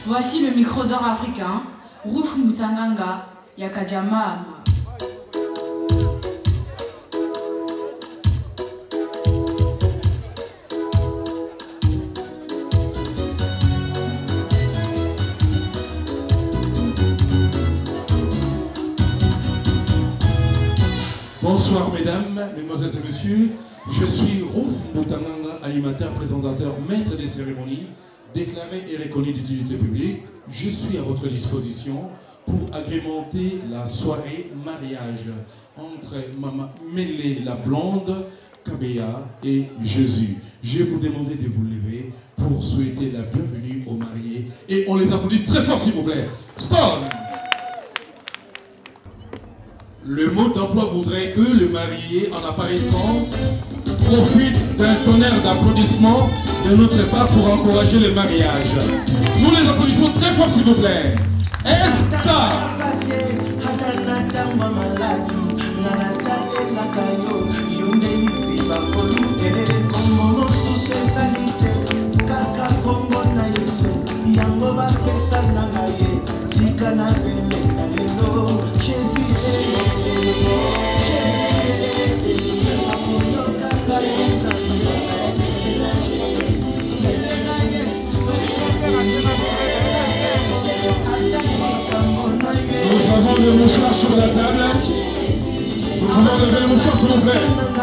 Voici le micro d'or africain, Rouf Mutanganga, Yakajama. Bonsoir mesdames, mesdemoiselles et messieurs, je suis Rouf Mutanganga, animateur, présentateur, maître des cérémonies, déclaré et reconnu d'utilité publique. Je suis à votre disposition pour agrémenter la soirée mariage entre Maman Mélé la blonde, Kabea et Jésus. Je vais vous demander de vous lever pour souhaiter la bienvenue aux mariés et on les applaudit très fort s'il vous plaît. Stop! Le mode d'emploi voudrait que le marié en apparaissant profite d'un tonnerre d'applaudissements de notre part pour encourager le mariage. Nous les applaudissons très fort s'il vous plaît. Nous avons le mouchoir sur la table. Nous pouvons lever le mouchoir s'il vous plaît.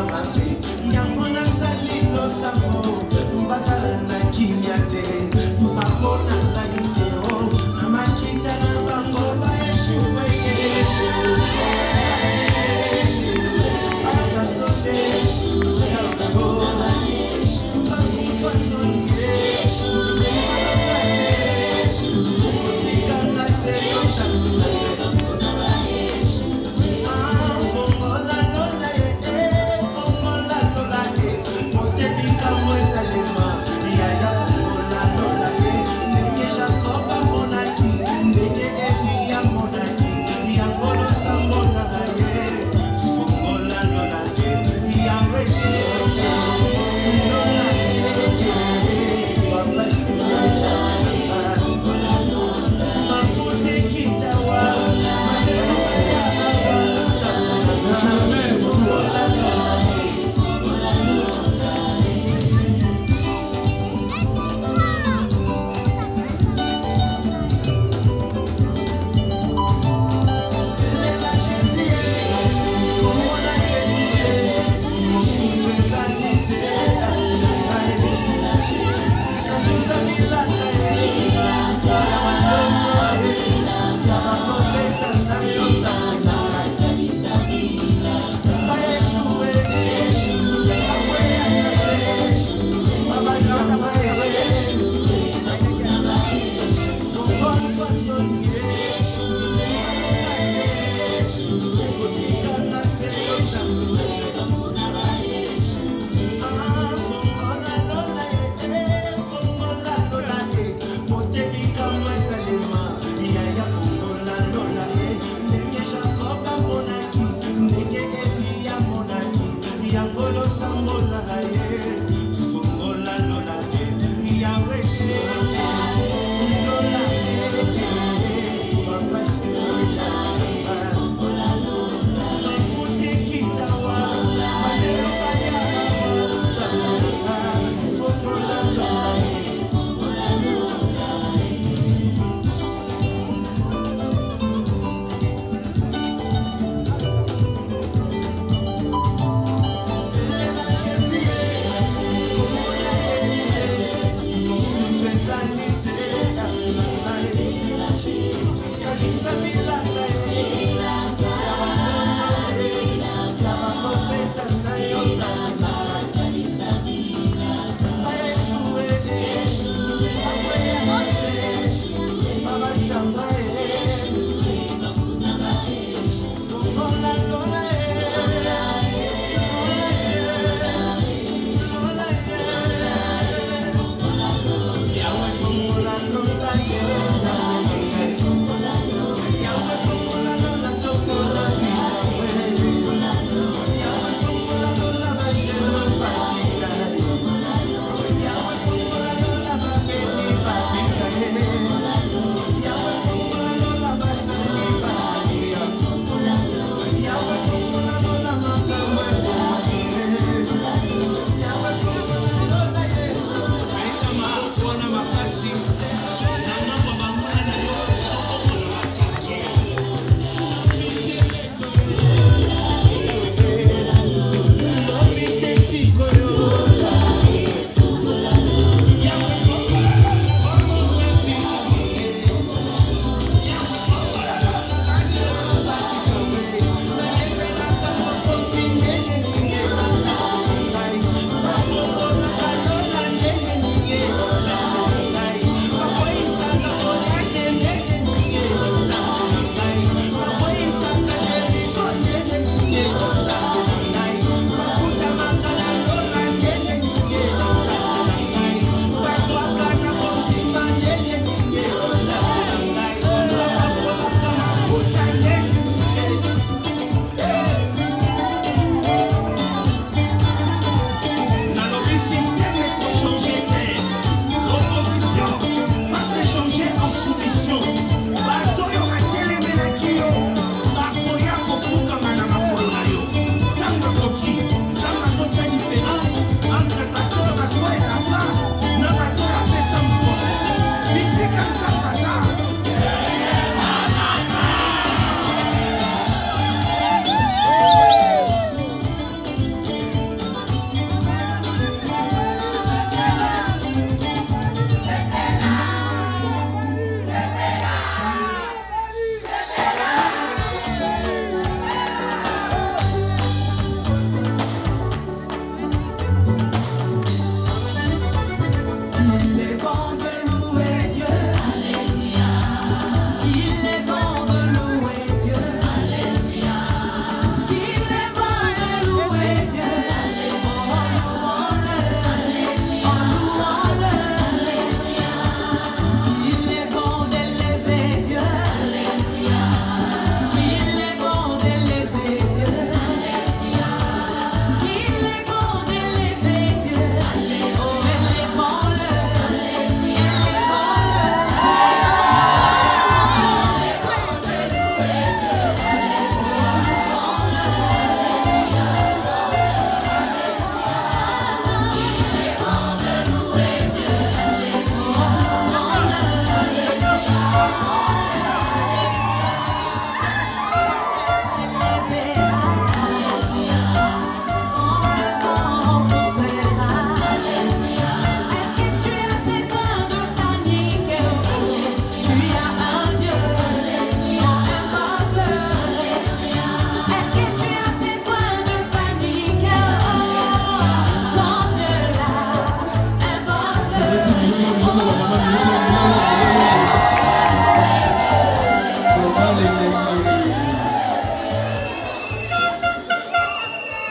Mama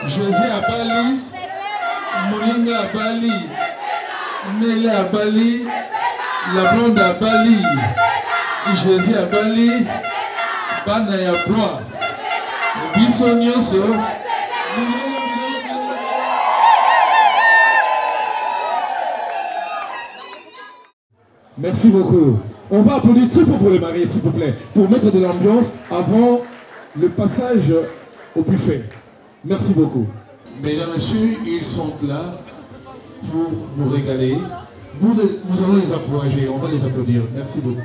José à Bali, Moninga à Bali, Mele à Bali, la blonde à Bali, José à Bali, Bana à Blois, Biso Nyonso. Merci beaucoup. On va applaudir très fort pour les mariés, s'il vous plaît, pour mettre de l'ambiance avant le passage au buffet. Merci beaucoup. Mesdames et messieurs, ils sont là pour nous régaler. Nous allons les encourager, on va les applaudir. Merci beaucoup.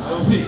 Allons-y.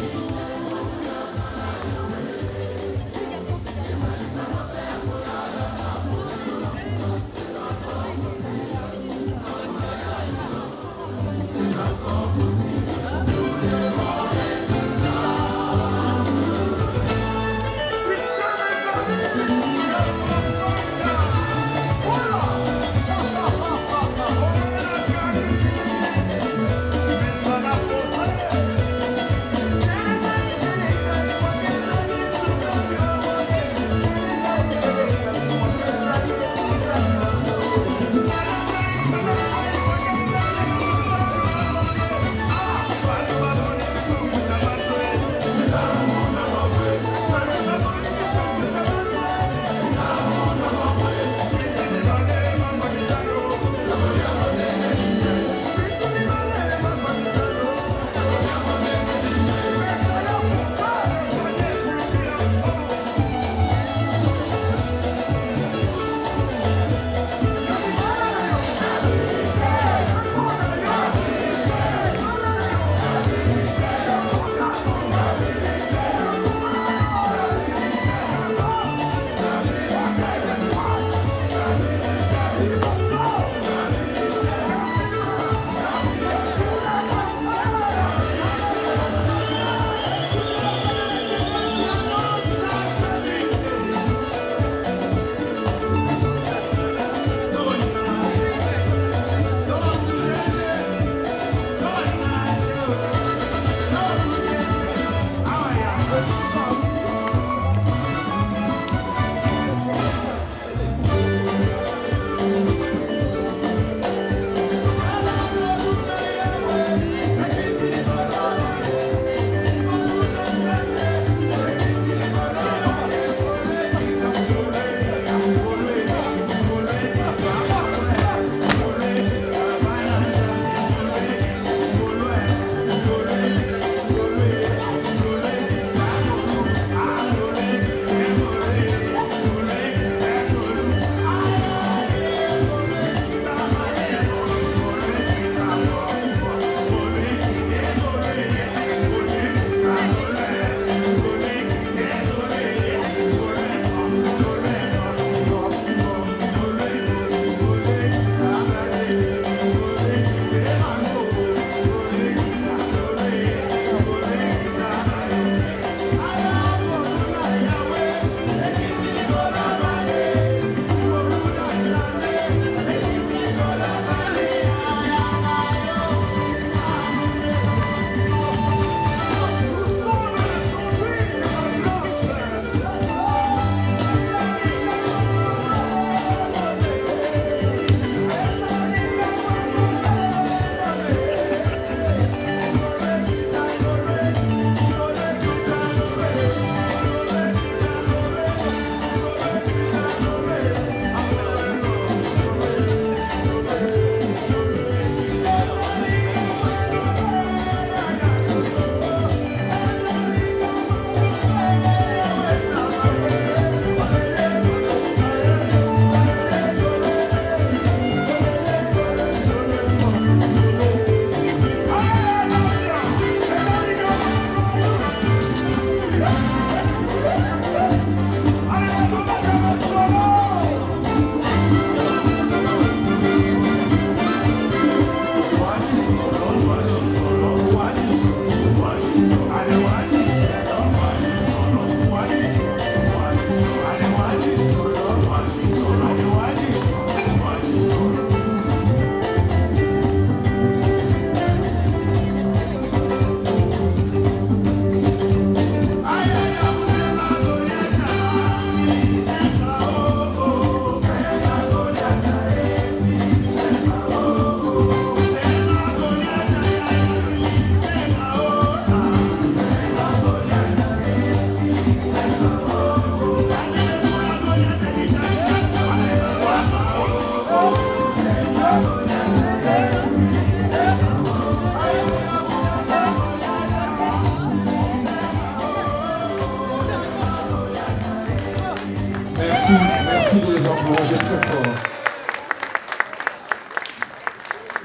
Merci de les encourager très fort.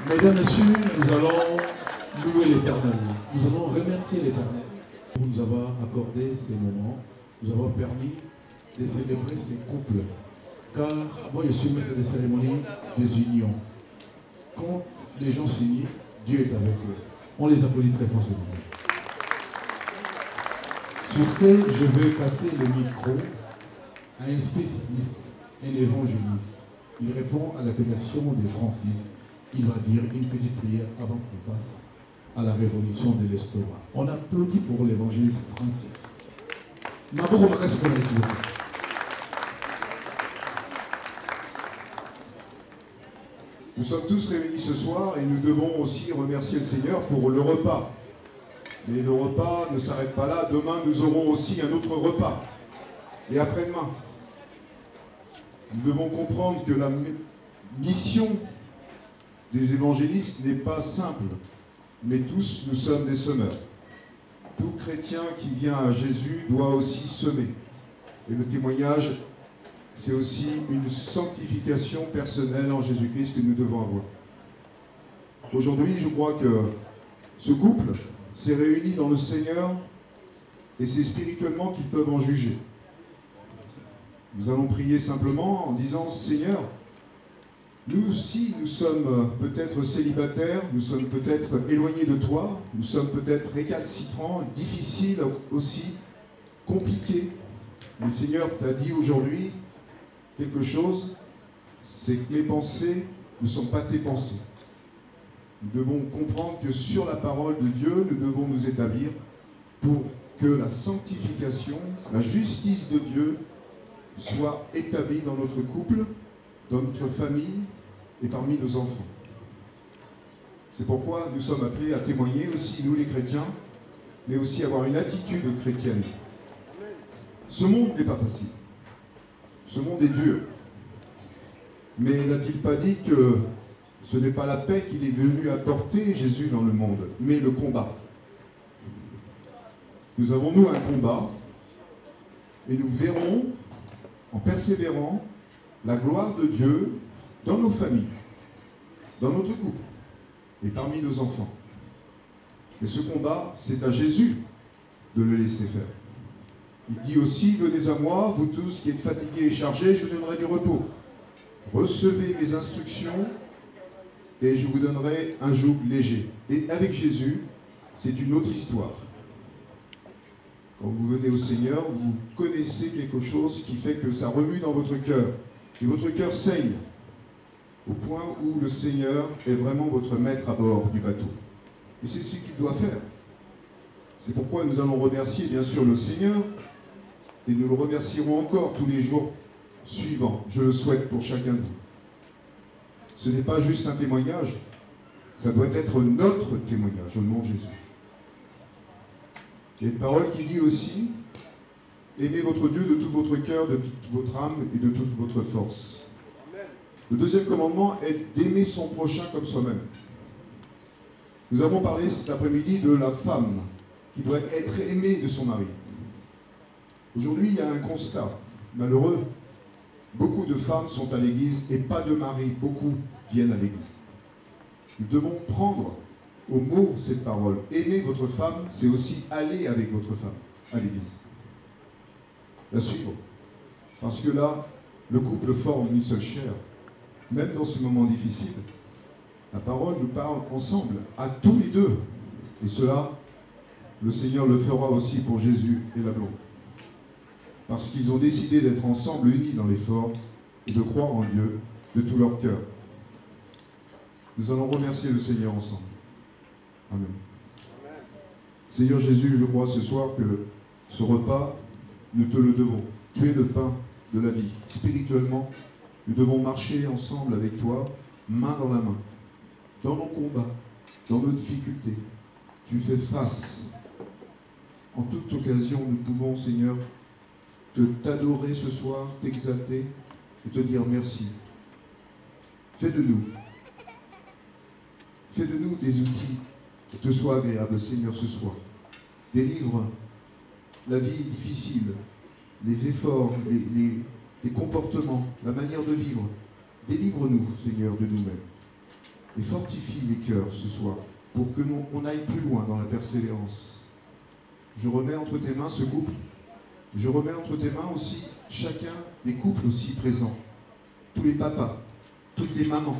Mesdames, Messieurs, nous allons louer l'Éternel. Nous allons remercier l'Éternel pour nous avoir accordé ces moments, nous avoir permis de célébrer ces couples. Car moi, je suis maître des cérémonies des unions. Quand les gens s'unissent, Dieu est avec eux. On les applaudit très fort ce moment. Sur ce, je vais passer le micro à un spécialiste, un évangéliste. Il répond à l'appellation de Francis. Il va dire une petite prière avant qu'on passe à la révolution de l'estomac. On applaudit pour l'évangéliste Francis. Nous sommes tous réunis ce soir et nous devons aussi remercier le Seigneur pour le repas. Mais le repas ne s'arrête pas là. Demain, nous aurons aussi un autre repas. Et après-demain, nous devons comprendre que la mission des évangélistes n'est pas simple. Mais tous, nous sommes des semeurs. Tout chrétien qui vient à Jésus doit aussi semer. Et le témoignage, c'est aussi une sanctification personnelle en Jésus-Christ que nous devons avoir. Aujourd'hui, je crois que ce couple s'est réuni dans le Seigneur et c'est spirituellement qu'ils peuvent en juger. Nous allons prier simplement en disant « Seigneur, nous aussi, nous sommes peut-être célibataires, nous sommes peut-être éloignés de toi, nous sommes peut-être récalcitrants, difficiles aussi, compliqués. Mais Seigneur, tu as dit aujourd'hui quelque chose, c'est que mes pensées ne sont pas tes pensées. Nous devons comprendre que sur la parole de Dieu, nous devons nous établir pour que la sanctification, la justice de Dieu soit établie dans notre couple, dans notre famille et parmi nos enfants. C'est pourquoi nous sommes appelés à témoigner aussi, nous les chrétiens, mais aussi avoir une attitude chrétienne. Ce monde n'est pas facile. Ce monde est dur. Mais n'a-t-il pas dit que ce n'est pas la paix qu'il est venu apporter, Jésus, dans le monde, mais le combat? Nous avons, nous, un combat, et nous verrons, en persévérant, la gloire de Dieu dans nos familles, dans notre couple, et parmi nos enfants. Mais ce combat, c'est à Jésus de le laisser faire. Il dit aussi, venez à moi, vous tous qui êtes fatigués et chargés, je vous donnerai du repos. Recevez mes instructions et je vous donnerai un joug léger. Et avec Jésus, c'est une autre histoire. Quand vous venez au Seigneur, vous connaissez quelque chose qui fait que ça remue dans votre cœur. Et votre cœur saigne, au point où le Seigneur est vraiment votre maître à bord du bateau. Et c'est ce qu'il doit faire. C'est pourquoi nous allons remercier bien sûr le Seigneur, et nous le remercierons encore tous les jours suivants. Je le souhaite pour chacun de vous. Ce n'est pas juste un témoignage, ça doit être notre témoignage au nom de Jésus. Il y a une parole qui dit aussi, aimez votre Dieu de tout votre cœur, de toute votre âme et de toute votre force. Le deuxième commandement est d'aimer son prochain comme soi-même. Nous avons parlé cet après-midi de la femme qui doit être aimée de son mari. Aujourd'hui, il y a un constat malheureux. Beaucoup de femmes sont à l'église et pas de mari. Beaucoup viennent à l'église. Nous devons prendre au mot cette parole. Aimer votre femme, c'est aussi aller avec votre femme à l'église. La suivre. Parce que là, le couple forme une seule chair. Même dans ces moments difficiles, la parole nous parle ensemble, à tous les deux. Et cela, le Seigneur le fera aussi pour Jésus et la blonde. Parce qu'ils ont décidé d'être ensemble, unis dans l'effort, et de croire en Dieu de tout leur cœur. Nous allons remercier le Seigneur ensemble. Amen. Seigneur Jésus, je crois ce soir que ce repas, nous te le devons. Tu es le pain de la vie. Spirituellement, nous devons marcher ensemble avec toi, main dans la main, dans nos combats, dans nos difficultés. Tu fais face. En toute occasion, nous pouvons, Seigneur, t'adorer ce soir, t'exalter et te dire merci. Fais de nous des outils qui te soient agréables, Seigneur, ce soir. Délivre la vie difficile, les efforts, les comportements, la manière de vivre. Délivre-nous, Seigneur, de nous-mêmes. Et fortifie les cœurs ce soir, pour que on aille plus loin dans la persévérance. Je remets entre tes mains ce couple. Je remets entre tes mains aussi chacun des couples aussi présents. Tous les papas, toutes les mamans,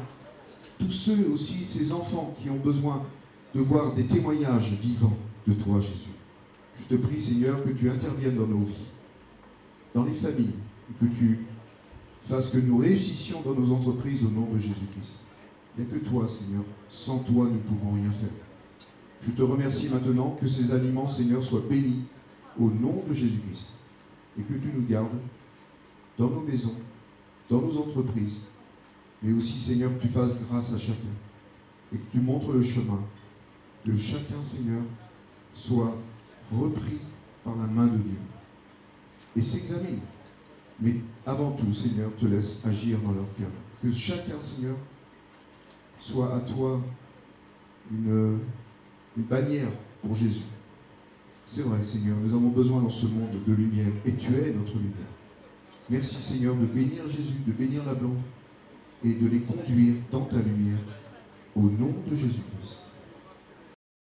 tous ceux aussi, ces enfants qui ont besoin de voir des témoignages vivants de toi, Jésus. Je te prie, Seigneur, que tu interviennes dans nos vies, dans les familles, et que tu fasses que nous réussissions dans nos entreprises au nom de Jésus-Christ. Il n'y a que toi, Seigneur. Sans toi, nous ne pouvons rien faire. Je te remercie maintenant que ces aliments, Seigneur, soient bénis au nom de Jésus-Christ. Et que tu nous gardes dans nos maisons, dans nos entreprises, mais aussi, Seigneur, que tu fasses grâce à chacun. Et que tu montres le chemin. Que chacun, Seigneur, soit repris par la main de Dieu. Et s'examine. Mais avant tout, Seigneur, te laisse agir dans leur cœur. Que chacun, Seigneur, soit à toi une bannière pour Jésus. C'est vrai, Seigneur, nous avons besoin dans ce monde de lumière, et tu es notre lumière. Merci, Seigneur, de bénir Jésus, de bénir la blonde, et de les conduire dans ta lumière, au nom de Jésus-Christ.